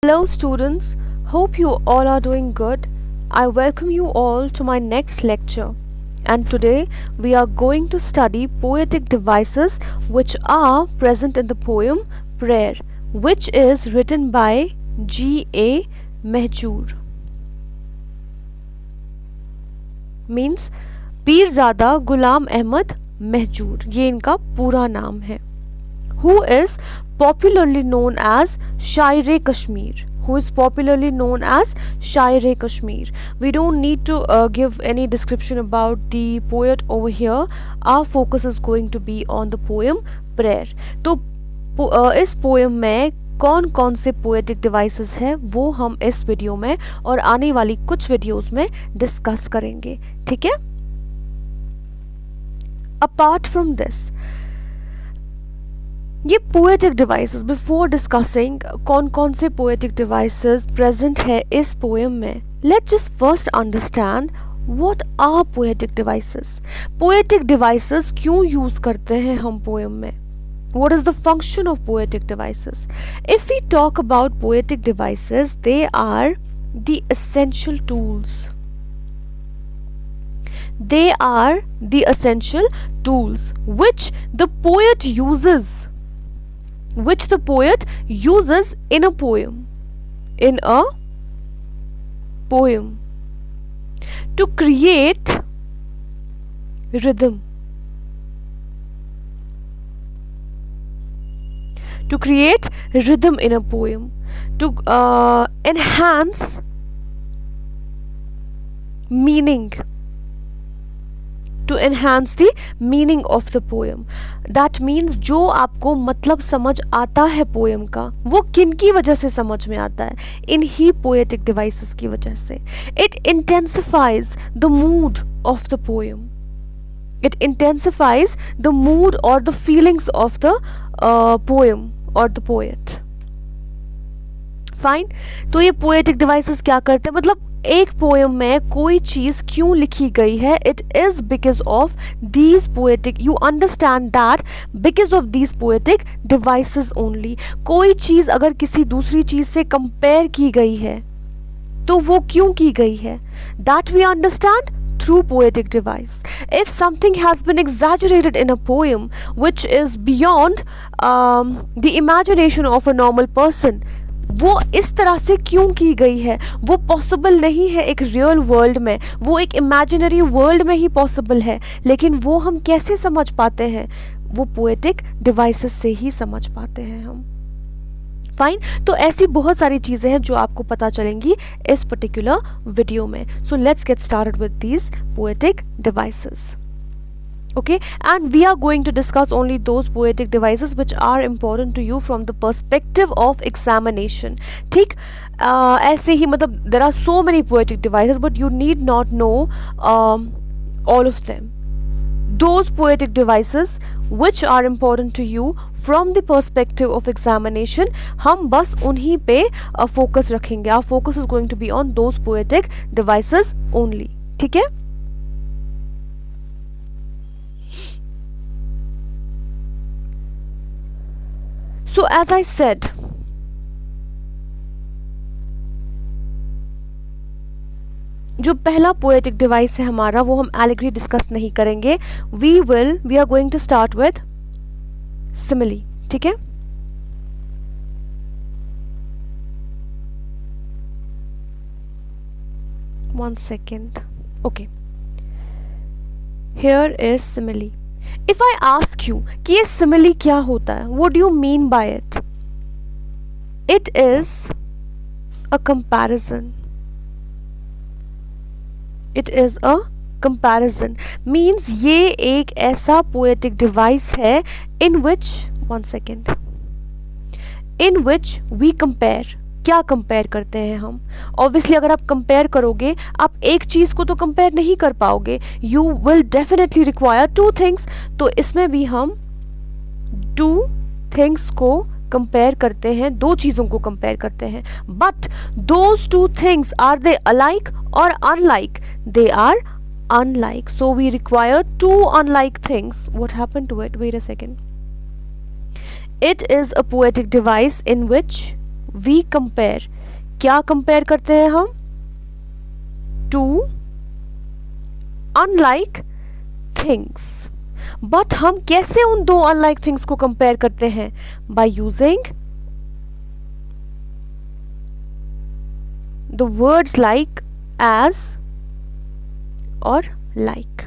Hello, students. Hope you all are doing good. I welcome you all to my next lecture. And today we are going to study poetic devices which are present in the poem Prayer, which is written by G.A. Mehjur. Means Pirzada Ghulam Ahmad Mahjoor, ये इनका पूरा नाम है. Who is popularly known as Shair-e Kashmir. Who is popularly known as Shair-e Kashmir. We don't need to give any description about the poet over here. Our focus is going to be on the poem Prayer. तो इस poem में कौन कौन से poetic devices हैं वो हम इस वीडियो में और आने वाली कुछ वीडियोस में डिस्कस करेंगे. ठीक है? Apart from this, ये पोएटिक डिवाइसेस, बिफोर डिस्कसिंग कौन कौन से पोएटिक डिवाइसेस प्रेजेंट है इस पोएम में, let's just first understand what are poetic devices. Poetic devices क्यों यूज करते हैं हम पोएम में? What is the function of poetic devices? If we talk about poetic devices, they are the essential tools. They are the essential tools which the poet uses in a poem to create rhythm, in a poem, to enhance meaning, to enhance the meaning of the poem. That means जो आपको मतलब समझ आता है poem का, वो किन की वजह से समझ में आता है? इन्हीं पोएटिक डिवाइसेस की वजह से. It intensifies the mood of the poem. It intensifies the mood or the feelings of the poem or the poet. Fine. तो ये पोएटिक डिवाइसेस क्या करते हैं? मतलब एक पोएम में कोई चीज क्यों लिखी गई है? It is because of these poetic, you understand that, because of these poetic devices only. कोई चीज अगर किसी दूसरी चीज से कंपेयर की गई है तो वो क्यों की गई है? That we understand through poetic device. If something has been exaggerated in a poem which is beyond the imagination of a normal person, वो इस तरह से क्यों की गई है? वो पॉसिबल नहीं है एक रियल वर्ल्ड में, वो एक इमेजिनरी वर्ल्ड में ही पॉसिबल है. लेकिन वो हम कैसे समझ पाते हैं? वो पोएटिक डिवाइसेस से ही समझ पाते हैं हम. फाइन. तो ऐसी बहुत सारी चीज़ें हैं जो आपको पता चलेंगी इस पर्टिकुलर वीडियो में. So let's get started with these poetic devices. Okay, and we are going to discuss only those poetic devices which are important to you from the perspective of examination. ठीक, ऐसे ही मतलब there are so many poetic devices but you need not know all of them. Those poetic devices which are important to you from the perspective of examination, हम बस उन्हीं पे focus रखेंगे. Our focus is going to be on those poetic devices only. ठीक है? So as I said, जो पहला poetic device है हमारा वो हम एलिगरी डिस्कस नहीं करेंगे. We are going to start with simile. ठीक है? One second. Okay. Here is simile. If I ask you कि ये simile क्या होता है, what do you mean by it? It is a comparison. It is a comparison. Means ये एक ऐसा poetic device है in which, one second, in which we compare. क्या कंपेयर करते हैं हम? ऑब्वियसली अगर आप कंपेयर करोगे, आप एक चीज़ को तो कंपेयर नहीं कर पाओगे. You will definitely require two things. तो इसमें भी हम टू थिंग्स को कंपेयर करते हैं, दो चीज़ों को कंपेयर करते हैं. But those two things, are they alike or unlike? They are unlike. So we require two unlike things. What happened to it? Wait a second. It is a poetic device in which we compare, क्या compare करते हैं हम? To unlike things. But हम कैसे उन दो unlike things को compare करते हैं? By using the words like as or like.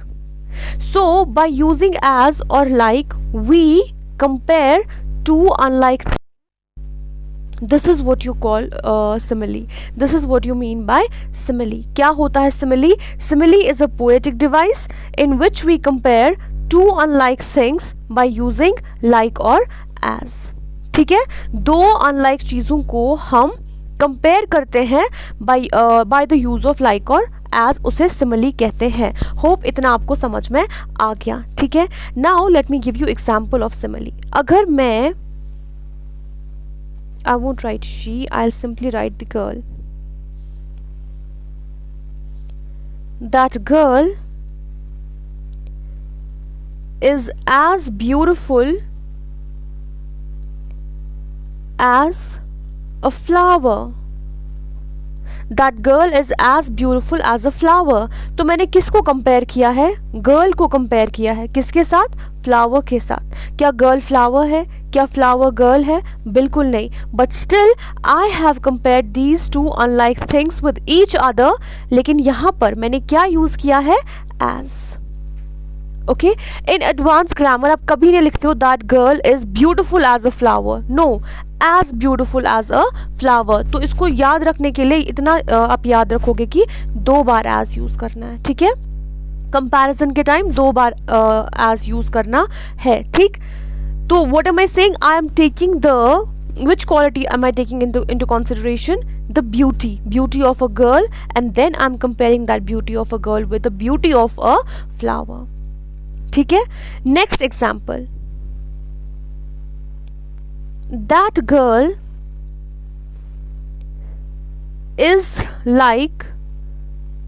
So by using as or like we compare to unlike. This is what you call simile. This is what you mean by simile. क्या होता है simile? Simile is a poetic device in which we compare two unlike things by using like और as. ठीक है, दो unlike चीजों को हम कंपेयर करते हैं bye the use of like और एज, उसे सिमिली कहते हैं. होप इतना आपको समझ में आ गया. ठीक है, now let me give you example of simile. अगर मैं I won't write she, I'll simply write the girl. That girl is as beautiful as a flower. That girl is as beautiful as a flower. तो मैंने किसको compare किया है? Girl को compare किया है. किसके साथ? फ्लावर के साथ. क्या गर्ल फ्लावर है? क्या फ्लावर गर्ल है? बिल्कुल नहीं. But still I have compared these two unlike things with each other. लेकिन यहां पर मैंने क्या यूज किया है? As. Okay, in advance grammar आप कभी नहीं लिखते हो that girl is beautiful as a flower. No, as beautiful as a flower. तो इसको याद रखने के लिए इतना आप याद रखोगे कि दो बार एज यूज करना है. ठीक है, कंपैरिजन के टाइम दो बार एज यूज करना है. ठीक, तो what am I saying? I am taking the which quality am I taking into consideration? The beauty of a girl, and then I'm comparing that beauty of a girl with the beauty of a flower. ठीक है, next example. That girl is like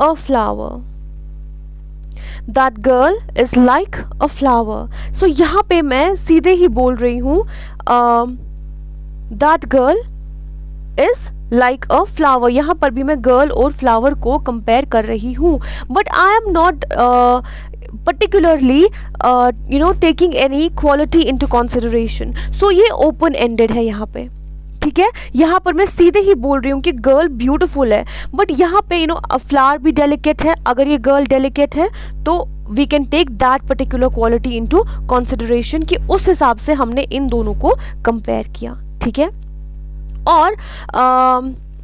a flower. That girl is like a flower. So यहाँ पे मैं सीधे ही बोल रही हूँ that girl is like a flower. यहाँ पर भी मैं girl और flower को compare कर रही हूँ. But I am not particularly taking any quality into consideration. So ये open ended है यहाँ पे. ठीक है, यहाँ पर मैं सीधे ही बोल रही हूँ कि गर्ल ब्यूटीफुल है. बट यहाँ पे फ्लावर भी डेलिकेट है. अगर ये गर्ल डेलिकेट है तो we can take that particular quality into consideration कि उस हिसाब से हमने इन दोनों को कंपेयर किया. ठीक है, और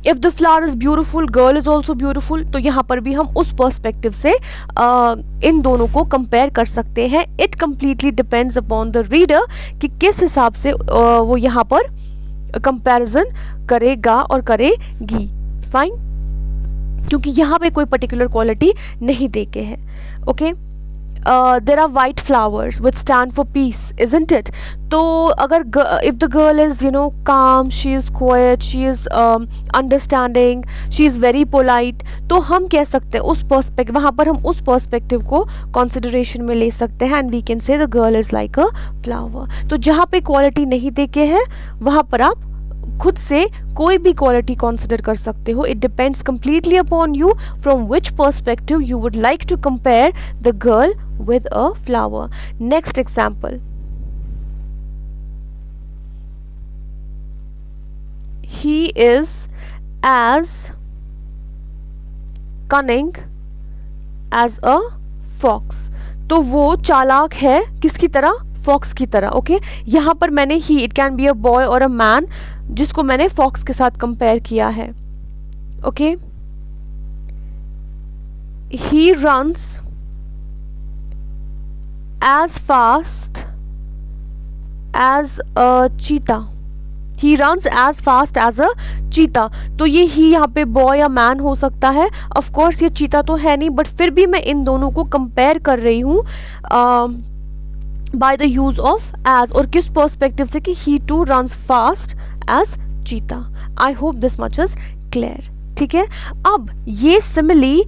if the flower is beautiful, girl is also beautiful, तो यहाँ पर भी हम उस पर्सपेक्टिव से इन दोनों को कंपेयर कर सकते हैं. It completely depends upon the reader कि किस हिसाब से वो यहाँ पर कंपैरिजन करेगा और करेगी. फाइन, क्योंकि यहाँ पे कोई पर्टिकुलर क्वालिटी नहीं देके है. Okay, there are white flowers which stand for peace, isn't it? तो अगर if the girl is calm, she is quiet, she is understanding, she is very polite, तो हम कह सकते हैं उस पर्सपेक्टिव, वहाँ पर हम उस पर्सपेक्टिव को कंसिडरेशन में ले सकते हैं. And we can say the girl is like a flower. तो जहाँ पे क्वालिटी नहीं देके है वहाँ पर आप खुद से कोई भी क्वालिटी कंसिडर कर सकते हो. It depends completely upon you from which perspective you would like to compare the girl with a flower. Next example. He is as cunning as a fox. तो वो चालाक है किसकी तरह? फॉक्स की तरह. ओके, यहाँ पर मैंने he, it can be a boy or a man, जिसको मैंने फॉक्स के साथ कंपेयर किया है. Okay, he runs as fast as a cheetah. He runs as fast as a cheetah. तो ये ही यहाँ पे बॉय या मैन हो सकता है. ऑफ कोर्स ये चीता तो है नहीं, बट फिर भी मैं इन दोनों को कंपेयर कर रही हूँ by the use of as. और किस पर्सपेक्टिव से? कि he too runs fast as cheetah. I hope this much is clear. ठीक है, अब ये सिमिली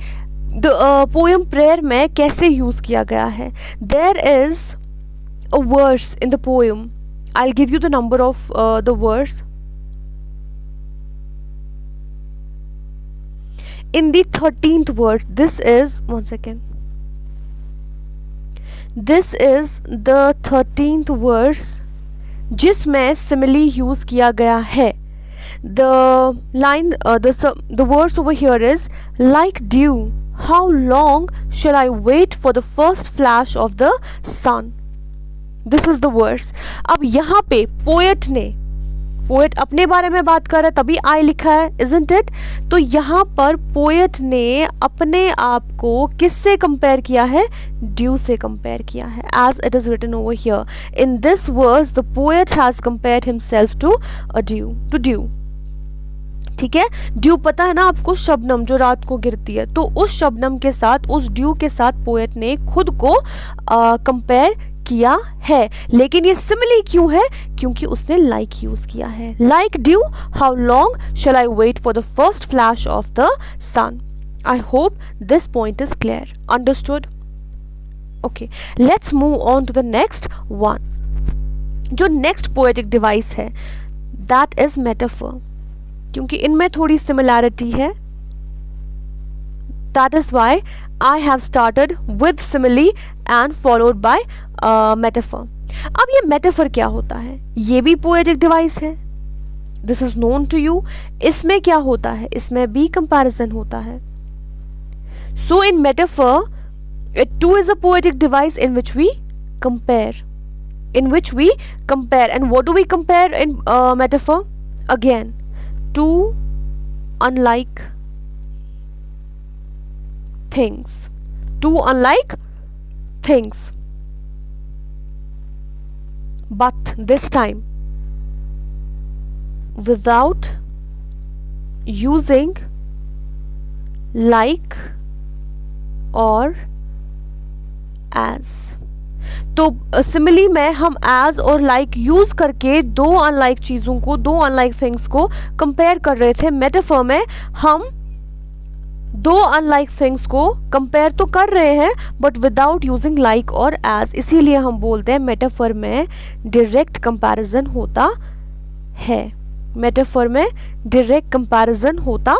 द पोएम प्रेयर में कैसे यूज किया गया है? There is a verse in the poem. I'll give you the number of the verse. In the 13th verse, this is, one second, this is the 13th verse जिसमें simile use किया गया है. The line, the verse over here is, like dew, how long shall I wait for the first flash of the sun? This is the verse. अब यहाँ पे poet अपने बारे में बात कर रहा है, तभी आई लिखा है, isn't it? तो यहाँ पर पोएट ने अपने आप को किससे कंपेयर किया है? ड्यू से कंपेयर किया है, as it is written over here. In this verse, the poet has compared himself to dew. ठीक है, ड्यू पता है ना आपको, शबनम जो रात को गिरती है, तो उस शबनम के साथ, उस ड्यू के साथ पोएट ने खुद को कंपेयर किया है. लेकिन ये सिमिली क्यों है? क्योंकि उसने लाइक यूज किया है. Like dew, how long shall I wait for the first flash of the sun. I hope this point is clear. Understood? Okay, let's move on to the next one. जो next poetic device है, that is metaphor. क्योंकि इनमें थोड़ी similarity है, that is why I have started with simile and followed by metaphor. अब ये metaphor क्या होता है? ये भी poetic device है. This is known to you. इसमें क्या होता है? इसमें भी comparison होता है. So in metaphor, it too is a poetic device in which we compare. And what do we compare in metaphor? Again, two unlike things. But this time without using like or as. तो simile में हम as और like use करके दो unlike चीजों को, दो unlike things को कंपेयर कर रहे थे. मेटाफर में हम दो अनलाइक थिंग्स को कंपेयर तो कर रहे हैं बट विदाउट यूजिंग लाइक और एज. इसीलिए हम बोलते हैं मेटाफर में डायरेक्ट कंपैरिजन होता है. मेटाफर में डायरेक्ट कंपैरिजन होता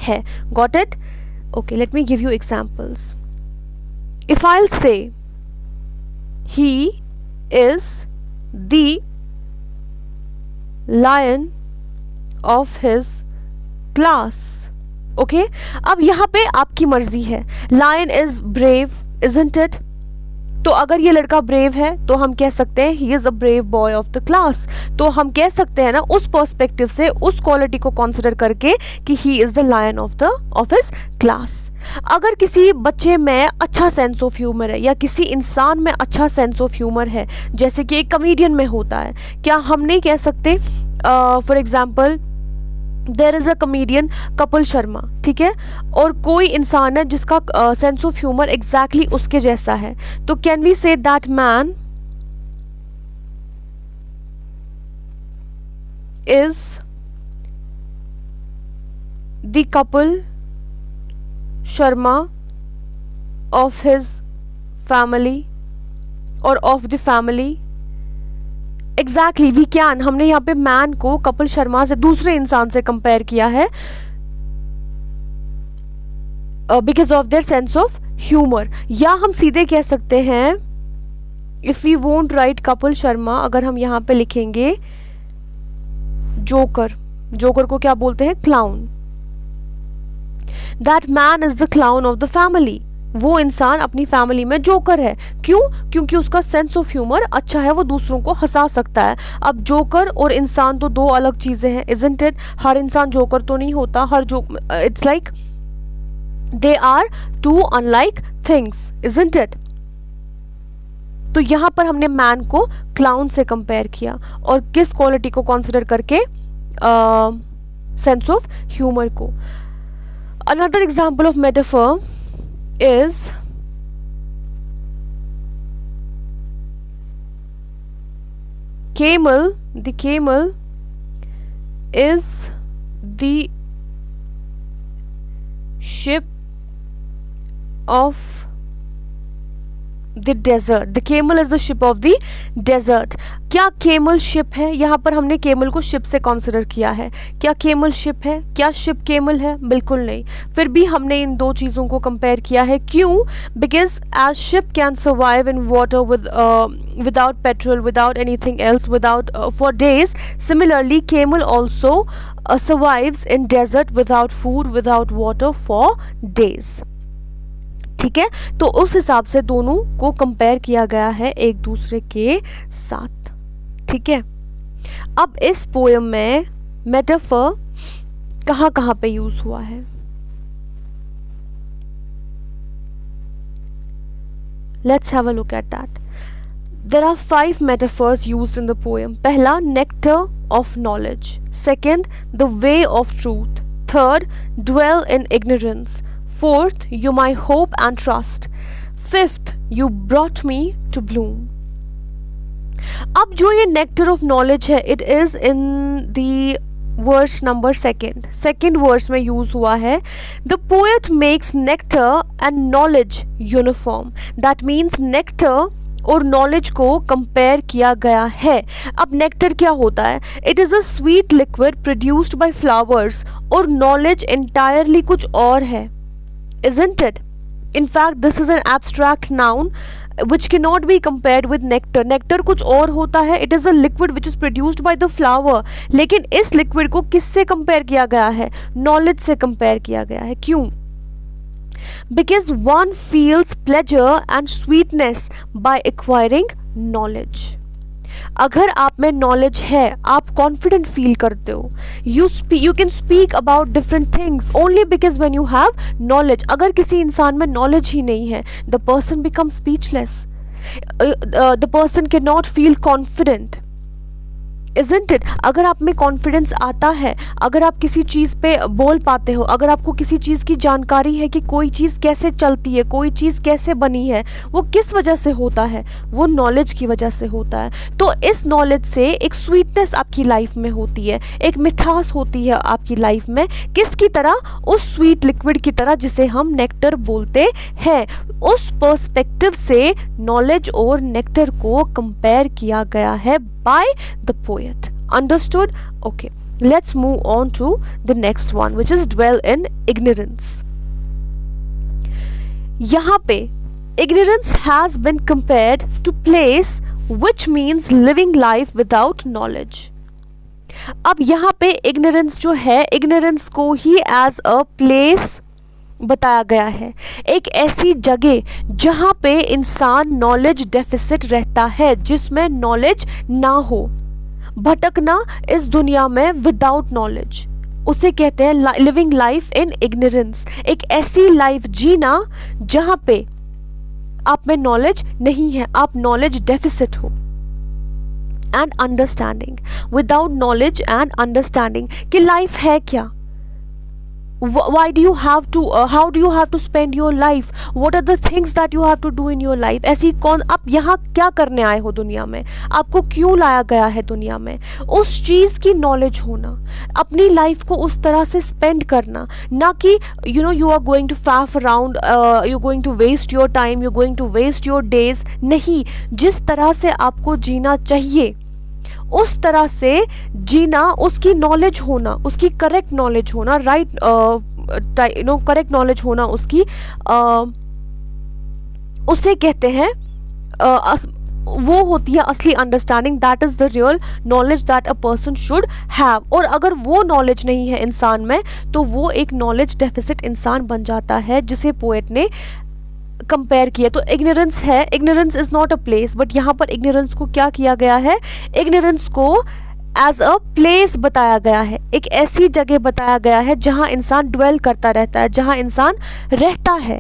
है. Got it? Okay, let me give you examples. If I will say he is the lion of his class. Okay, अब यहाँ पे आपकी मर्जी है. Lion is brave, isn't it? तो अगर ये लड़का ब्रेव है तो हम कह सकते हैं he is a brave boy of the class. तो हम कह सकते हैं ना उस पर्सपेक्टिव से, उस क्वालिटी को कंसिडर करके कि he is the lion of his class. अगर किसी बच्चे में अच्छा सेंस ऑफ ह्यूमर है या किसी इंसान में अच्छा सेंस ऑफ ह्यूमर है, जैसे कि एक कॉमेडियन में होता है, क्या हम नहीं कह सकते for example there is a comedian Kapil Sharma, ठीक है, और कोई इंसान है जिसका सेंस ऑफ ह्यूमर एग्जैक्टली उसके जैसा है, तो can we say that man is the Kapil Sharma of his family or of the family. Exactly we can. हमने यहाँ पे मैन को कपिल शर्मा से, दूसरे इंसान से कंपेयर किया है because of their sense of humour. या हम सीधे कह सकते हैं if we won't write Kapil Sharma, अगर हम यहाँ पे लिखेंगे जोकर. जोकर को क्या बोलते हैं? Clown. That man is the clown of the family. वो इंसान अपनी फैमिली में जोकर है. क्यों? क्योंकि उसका सेंस ऑफ ह्यूमर अच्छा है, वो दूसरों को हंसा सकता है. अब जोकर और इंसान तो दो अलग चीजें हैं, इजंट इट? हर इंसान जोकर तो नहीं होता. हर it's like they are two unlike things, isn't it? तो यहां पर हमने मैन को क्लाउन से कंपेयर किया, और किस क्वालिटी को कंसिडर करके? सेंस ऑफ ह्यूमर को. Another example of metaphor is camel. The camel is the ship of the desert, the camel is the ship of the desert. क्या केमल शिप है? यहाँ पर हमने केमल को शिप से कंसिडर किया है। क्या केमल शिप है? क्या शिप केमल है? बिल्कुल नहीं। फिर भी हमने इन दो चीज़ों को कंपेयर किया है। क्यों? Because as ship can survive in water without petrol, without anything else, without for days. Similarly, camel also survives in desert without food, without water for days. ठीक है, तो उस हिसाब से दोनों को कंपेयर किया गया है एक दूसरे के साथ। ठीक है, अब इस पोएम में मेटाफर कहाँ कहाँ पे यूज हुआ है? Let's have a look at that. There are 5 metaphors used in the poem. पहला, nectar of knowledge. Second, the way of truth. Third, dwell in ignorance. Fourth, you my hope and trust. Fifth, you brought me to bloom. अब जो ये nectar of knowledge है, it is in the verse number second verse में use हुआ है। The poet makes nectar and knowledge uniform. That means nectar और knowledge को compare किया गया है। अब नेक्टर क्या होता है? It is a sweet liquid produced by flowers, और नॉलेज एंटायरली कुछ और है, isn't it? In fact, this is an abstract noun which cannot be compared with nectar. Nectar कुछ और होता है। It is a liquid which is produced by the flower. लेकिन इस लिक्विड को किससे कंपेयर किया गया है? नॉलेज से कंपेयर किया गया है। क्यों? Because one feels pleasure and sweetness by acquiring knowledge. अगर आप में नॉलेज है, आप कॉन्फिडेंट फील करते हो, you can speak about different things only because when you have knowledge. अगर किसी इंसान में नॉलेज ही नहीं है, the person become speechless, the person can not feel confident, isn't it? अगर आप में कॉन्फिडेंस आता है, अगर आप किसी चीज़ पे बोल पाते हो, अगर आपको किसी चीज़ की जानकारी है कि कोई चीज़ कैसे चलती है, कोई चीज़ कैसे बनी है, वो किस वजह से होता है? वो नॉलेज की वजह से होता है। तो इस नॉलेज से एक स्वीटनेस आपकी लाइफ में होती है, एक मिठास होती है आपकी लाइफ में। किसकी तरह? उस स्वीट लिक्विड की तरह जिसे हम नेक्टर बोलते हैं। उस पर्सपेक्टिव से नॉलेज और नेक्टर को कंपेयर किया गया है by the poet. Understood? Okay, let's move on to the next one, which is dwell in ignorance. यहाँ पे ignorance has been compared to place, which means living life without knowledge. अब यहाँ पे ignorance जो है, ignorance को ही as a place बताया गया है, एक ऐसी जगह जहाँ पे इंसान नॉलेज डेफिसिट रहता है, जिसमें नॉलेज ना हो, भटकना इस दुनिया में विदाउट नॉलेज, उसे कहते हैं लिविंग लाइफ इन इग्नोरेंस। एक ऐसी लाइफ जीना जहाँ पे आप में नॉलेज नहीं है, आप नॉलेज डेफिसिट हो। And understanding, without knowledge and understanding कि लाइफ है क्या, why do you have to how do you have to spend your life, what are the things that you have to do in your life। ऐसी कौन, आप यहाँ क्या करने आए हो दुनिया में, आपको क्यों लाया गया है दुनिया में, उस चीज़ की नॉलेज होना, अपनी लाइफ को उस तरह से स्पेंड करना, ना कि you are going to faff around, you're going to waste your time, you're going to waste your days। नहीं, जिस तरह से आपको जीना चाहिए उस तरह से जीना, उसकी नॉलेज होना, उसकी करेक्ट नॉलेज होना, राइट करेक्ट नॉलेज होना उसकी, उसे कहते हैं वो होती है असली understanding. That is the real knowledge that a person should have. और अगर वो नॉलेज नहीं है इंसान में, तो वो एक नॉलेज डेफिसिट इंसान बन जाता है, जिसे पोएट ने कंपेयर किया। तो इग्नोरेंस है, ignorance is not a place, but यहाँ पर इग्नोरेंस को क्या किया गया है? इग्नोरेंस को एज अ प्लेस बताया गया है, एक ऐसी जगह बताया गया है जहाँ इंसान ड्वेल करता रहता है, जहाँ इंसान रहता है।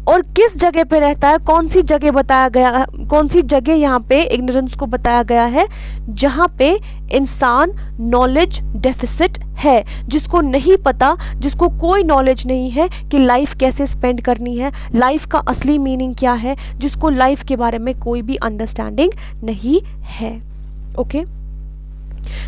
और किस जगह पे रहता है, कौन सी जगह बताया गया, कौन सी जगह यहाँ पे इग्नोरेंस को बताया गया है? जहाँ पे इंसान नॉलेज डेफिसिट है, जिसको नहीं पता, जिसको कोई नॉलेज नहीं है कि लाइफ कैसे स्पेंड करनी है, लाइफ का असली मीनिंग क्या है, जिसको लाइफ के बारे में कोई भी अंडरस्टैंडिंग नहीं है। Okay,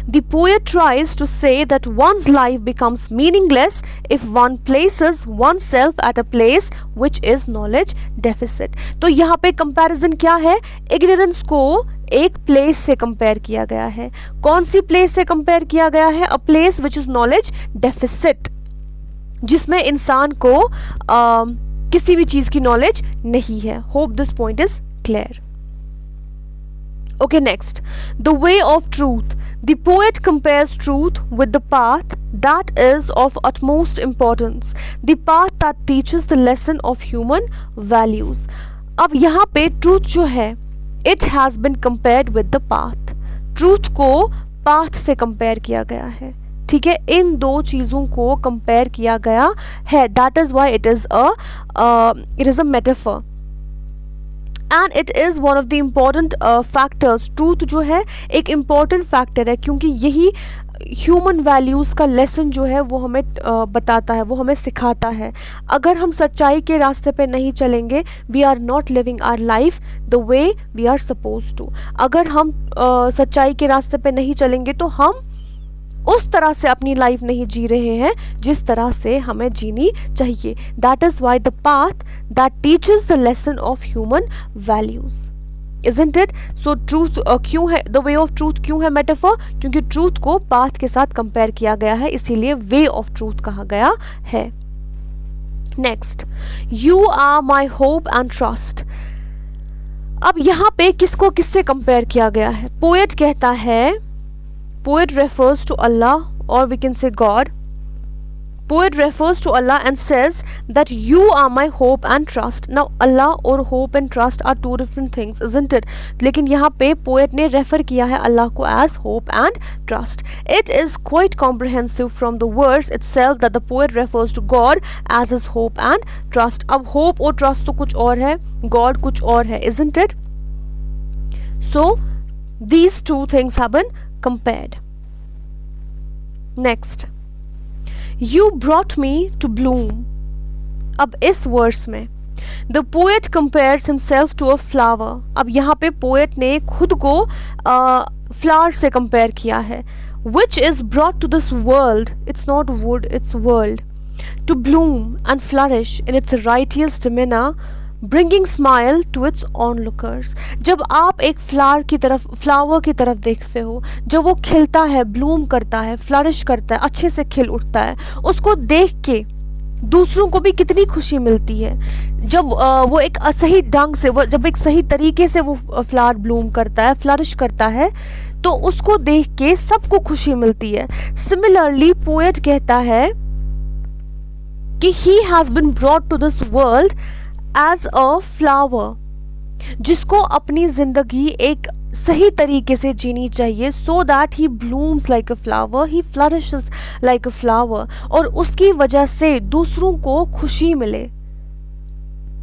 The poet tries to say that one's life becomes meaningless if one places oneself at a place which is knowledge deficit. तो यहाँ पे कंपैरिजन क्या है, इग्नोरेंस को एक प्लेस से कंपेयर किया गया है. कौन सी प्लेस से कंपेयर किया गया है? A place which is knowledge deficit, जिसमें इंसान को किसी भी चीज की नॉलेज नहीं है. Hope this point is clear. Okay, next, the way of truth. The poet compares truth with the path that is of utmost importance, the path that teaches the lesson of human values. अब यहाँ पे truth जो है, it has been compared with the path. Truth को path से compare किया गया है. ठीक है, इन दो चीज़ों को compare किया गया है. That is why it is a metaphor. And it is one of the important factors. Truth जो है एक इम्पॉर्टेंट फैक्टर है, क्योंकि यही ह्यूमन वैल्यूज़ का लेसन जो है वो हमें बताता है, वो हमें सिखाता है. अगर हम सच्चाई के रास्ते पे नहीं चलेंगे, we are not living our life the way we are suppose to. अगर हम सच्चाई के रास्ते पे नहीं चलेंगे तो हम उस तरह से अपनी लाइफ नहीं जी रहे हैं जिस तरह से हमें जीनी चाहिए. That is why the path that teaches the lesson of human values, isn't it? So truth क्यों है, द वे ऑफ ट्रूथ क्यों है मेटाफर? क्योंकि ट्रूथ को पाथ के साथ कंपेयर किया गया है, इसीलिए वे ऑफ ट्रूथ कहा गया है. Next, you are my hope and trust. अब यहाँ पे किसको किससे कंपेयर किया गया है? पोएट कहता है, poet refers to Allah, or we can say God. Poet refers to Allah and says that you are my hope and trust. Now Allah और hope and trust are two different things, isn't it? लेकिन यहाँ पे poet ने refer किया है अल्लाह को as hope and trust. It is quite comprehensive from the verse itself that the poet refers to God as his hope and trust. अब hope और trust तो कुछ और है, God कुछ और है, isn't it? So these two things have been compared. Next, you brought me to bloom. अब इस वर्स में the poet compares himself to a flower. अब यहाँ पे poet ने खुद को flower से compare किया है, which is brought to this world. It's not wood, it's world. To bloom and flourish in its righteous demeanor, bringing smile to its onlookers. जब आप एक फ्लावर की तरफ देखते हो, जब वो खिलता है, ब्लूम करता है, फ्लरिश करता है, अच्छे से खिल उठता है, उसको देख के दूसरों को भी कितनी खुशी मिलती है. जब वो एक सही ढंग से, जब एक सही तरीके से वो फ्लावर ब्लूम करता है, फ्लरिश करता है, तो उसको देख के सबको खुशी मिलती है. सिमिलरली पोएट कहता है कि he has been brought to this world as a flower, जिसको अपनी जिंदगी एक सही तरीके से जीनी चाहिए, so that he blooms like a flower, he flourishes like a flower, और उसकी वजह से दूसरों को खुशी मिले.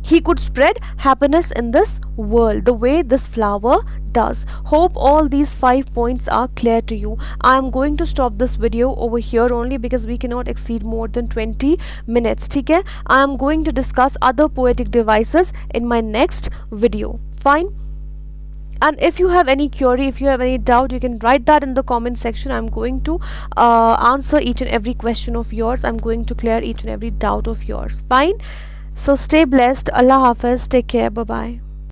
He could spread happiness in this world the way this flower does. Hope all these 5 points are clear to you. I am going to stop this video over here only because we cannot exceed more than 20 minutes. ठीक है? I am going to discuss other poetic devices in my next video. Fine? And if you have any query, if you have any doubt, you can write that in the comment section. I'm going to answer each and every question of yours. I'm going to clear each and every doubt of yours. Fine? So stay blessed. Allah Hafiz. Take care. Bye-bye.